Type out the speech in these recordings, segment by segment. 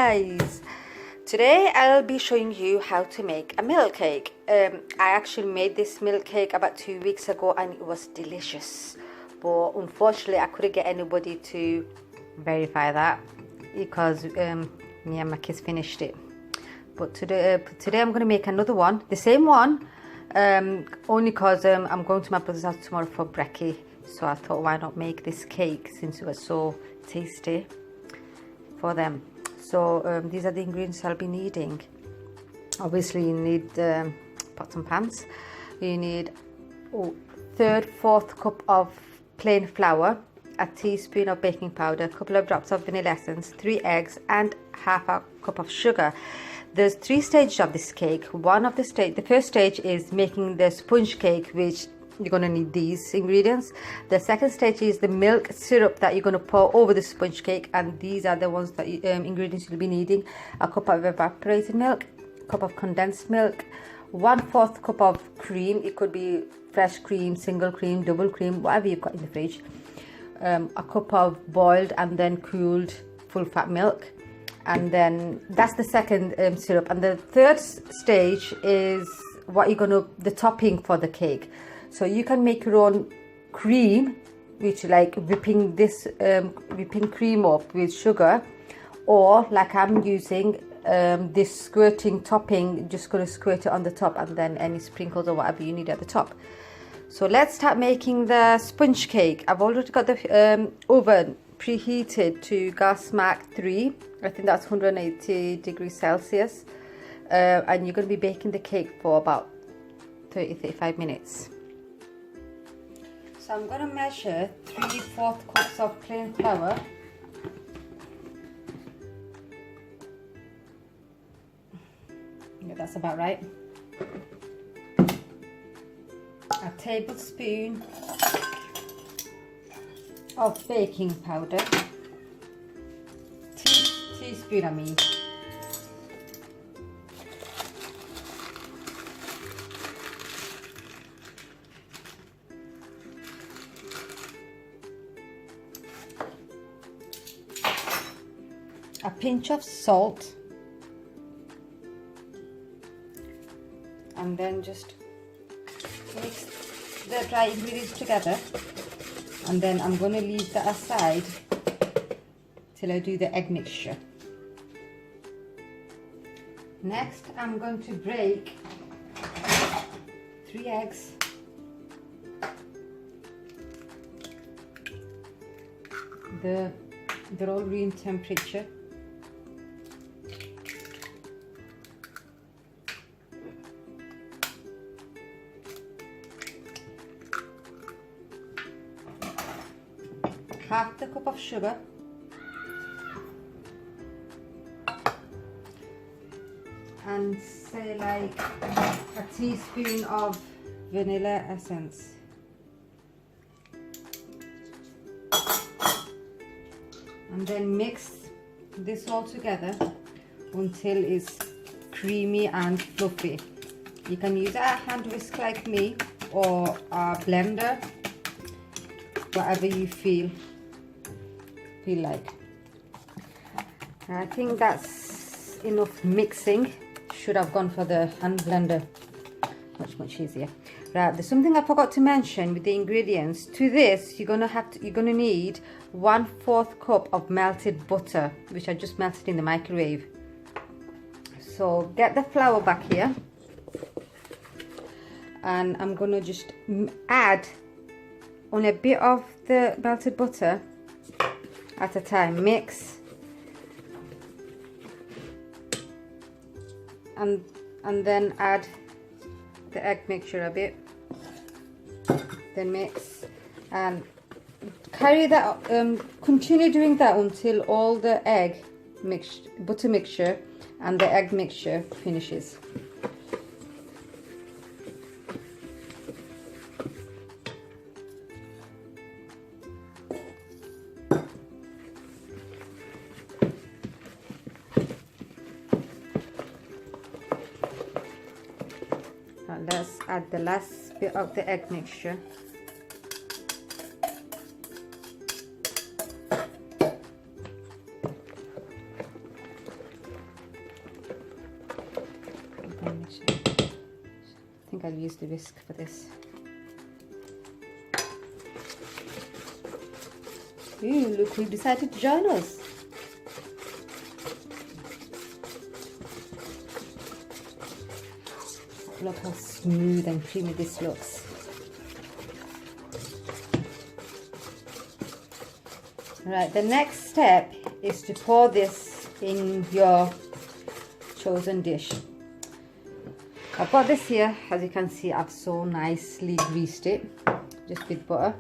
guys, today I'll be showing you how to make a milk cake. I actually made this milk cake about 2 weeks ago and it was delicious, but unfortunately I couldn't get anybody to verify that because me and my kids finished it. But today I'm going to make another one, the same one, only because I'm going to my brother's house tomorrow for brekkie. So I thought, why not make this cake since it was so tasty for them. So these are the ingredients I'll be needing. Obviously you need pots and pans. You need 1/3-4 cup of plain flour, a teaspoon of baking powder, a couple of drops of vanilla essence, 3 eggs and half a cup of sugar. There's 3 stages of this cake. The first stage is making the sponge cake, which you're going to need these ingredients. The second stage is the milk syrup that you're going to pour over the sponge cake, and these are the ones that ingredients you'll be needing: a cup of evaporated milk, a cup of condensed milk, 1/4 cup of cream. It could be fresh cream, single cream, double cream, whatever you've got in the fridge, a cup of boiled and then cooled full fat milk, and then that's the second syrup. And the third stage is the topping for the cake. So you can make your own cream, which like whipping cream up with sugar, or like I'm using this squirting topping, just going to squirt it on the top, and then any sprinkles or whatever you need at the top. So let's start making the sponge cake. I've already got the oven preheated to gas mark 3. I think that's 180 degrees Celsius, and you're going to be baking the cake for about 30-35 minutes. So I'm going to measure 3/4 cups of plain flour. Yeah, that's about right. A tablespoon of baking powder. Teaspoon, I mean. A pinch of salt, and then just mix the dry ingredients together, and then I'm going to leave that aside till I do the egg mixture. Next I'm going to break 3 eggs, they're all room temperature. Half the cup of sugar, and say like a teaspoon of vanilla essence, and then mix this all together until it's creamy and fluffy. You can use a hand whisk like me, or a blender, whatever you feel like. And I think that's enough mixing. Should have gone for the hand blender, much easier. Right, there's something I forgot to mention with the ingredients. To this you're gonna need 1/4 cup of melted butter, which I just melted in the microwave. So get the flour back here, and I'm gonna just add only a bit of the melted butter at a time. Mix, and then add the egg mixture a bit, then mix, and carry that, continue doing that until all the butter mixture and the egg mixture finishes. Let's add the last bit of the egg mixture. I think I'll use the whisk for this. Ooh, look who decided to join us. Look how smooth and creamy this looks. Right, the next step is to pour this in your chosen dish. I've got this here, as you can see. I've so nicely greased it, just with butter.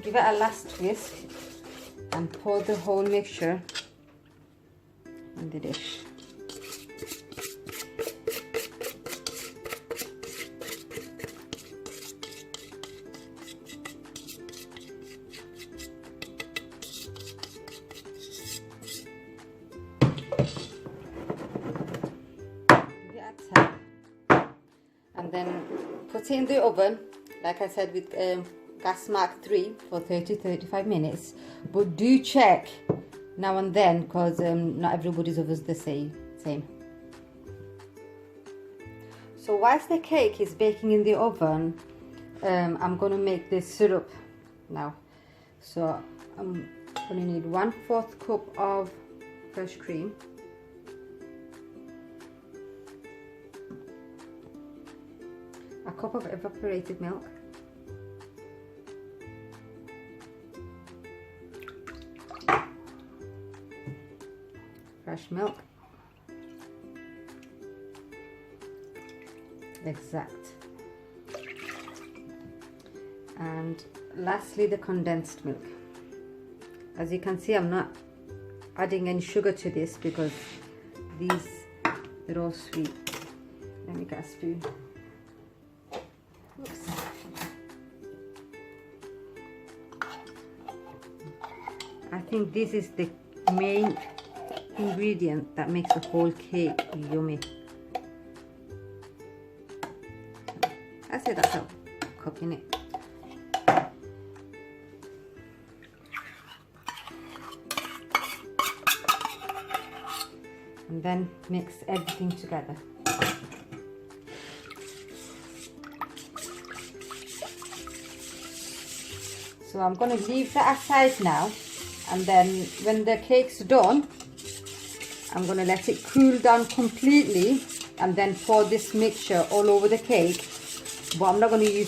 Give it a last whisk and pour the whole mixture in the dish. And then put it in the oven, like I said, with gas mark 3 for 30-35 minutes. But do check now and then, because not everybody's oven is the same. So whilst the cake is baking in the oven, I'm going to make this syrup now. So I'm going to need 1/4 cup of fresh cream, a cup of evaporated milk, fresh milk, exact, and lastly the condensed milk. As you can see, I'm not adding any sugar to this because they're all sweet. Let me get a spoon. Oops. I think this is the main ingredient that makes the whole cake yummy. I say that's how cooking it. And then mix everything together. So I'm going to leave that aside now, and then when the cake's done, I'm going to let it cool down completely and then pour this mixture all over the cake. But I'm not going to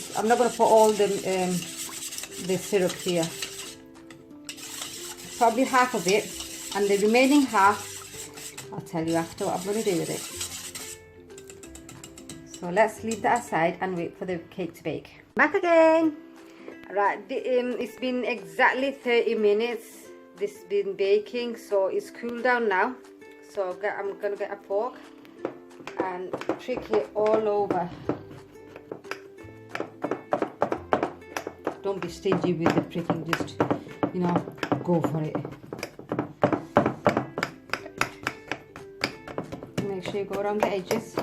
put all the syrup here. Probably half of it, and the remaining half I'll tell you after what I'm going to do with it. So let's leave that aside and wait for the cake to bake. Back again. Right, it's been exactly 30 minutes. This has been baking, so it's cooled down now. So I'm going to get a fork and prick it all over. Don't be stingy with the pricking, just, you know, go for it. Make sure you go around the edges.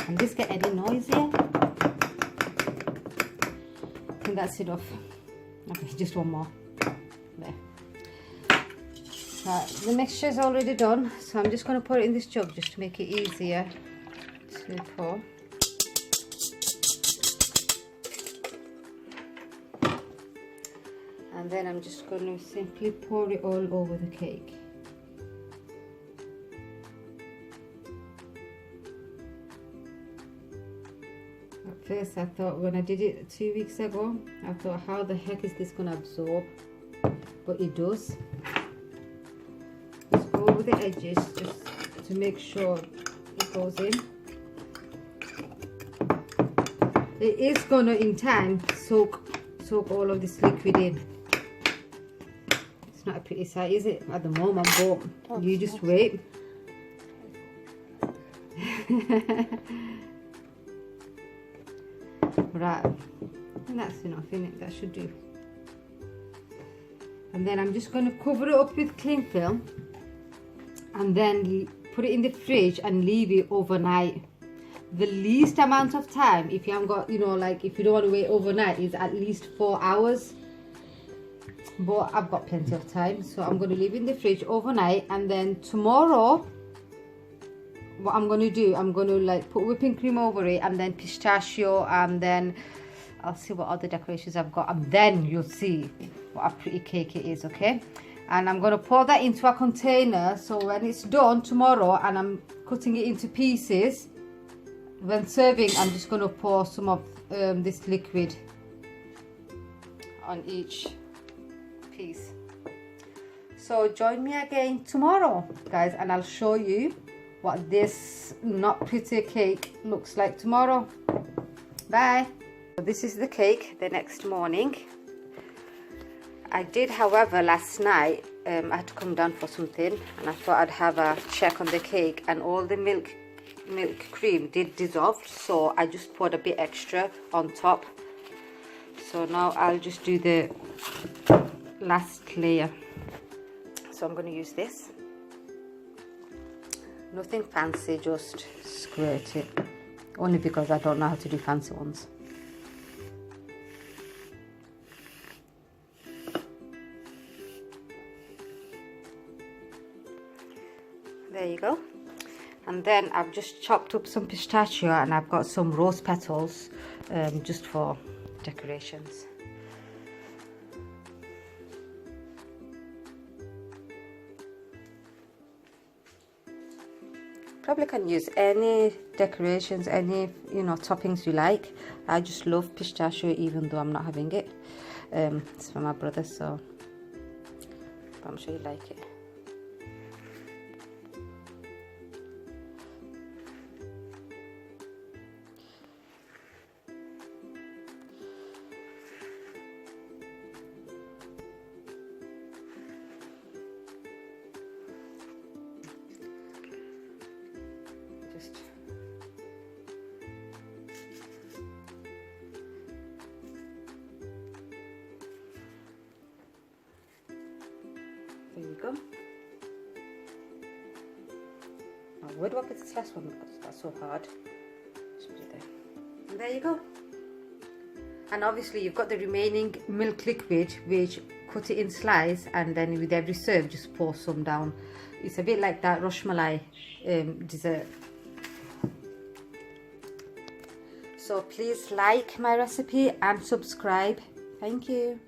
And this get any noise here. I think that's enough. Okay, just one more. There. Right, the mixture is already done, so I'm just going to put it in this jug just to make it easier to pour. And then I'm just going to simply pour it all over the cake. At first I thought, when I did it 2 weeks ago, I thought, how the heck is this going to absorb? But it does. Just go over the edges just to make sure it goes in. It is going to, in time, soak all of this liquid in. It's not a pretty sight, is it, at the moment? But you just wait. Right, and that's enough, isn't it? That should do. And then I'm just going to cover it up with cling film and then put it in the fridge and leave it overnight. The least amount of time, if you haven't got, you know, like if you don't want to wait overnight, is at least 4 hours. but I've got plenty of time, so I'm going to leave it in the fridge overnight, and then tomorrow what I'm going to do, I'm going to like put whipping cream over it, and then pistachio, and then I'll see what other decorations I've got, and then you'll see what a pretty cake it is. Okay, and I'm going to pour that into a container, so when it's done tomorrow and I'm cutting it into pieces, when serving, I'm just going to pour some of this liquid on each piece. So join me again tomorrow, guys, and I'll show you what this not pretty cake looks like tomorrow. Bye. So this is the cake the next morning. I did, however, last night I had to come down for something, and I thought I'd have a check on the cake, and all the milk cream did dissolve, so I just poured a bit extra on top. So now I'll just do the last layer. So I'm going to use this. Nothing fancy, just squirt it. Only because I don't know how to do fancy ones. There you go. And then I've just chopped up some pistachio, and I've got some rose petals just for decorations. Probably can use any decorations, any toppings you like. I just love pistachio, even though I'm not having it. It's for my brother, so I'm sure you like it. There you go. Now, where do I put this last one? Because that's so hard. Just put it there. And there you go. And obviously you've got the remaining milk liquid, which cut it in slices, and then with every serve just pour some down. It's a bit like that rashmalai dessert. So please like my recipe and subscribe. Thank you.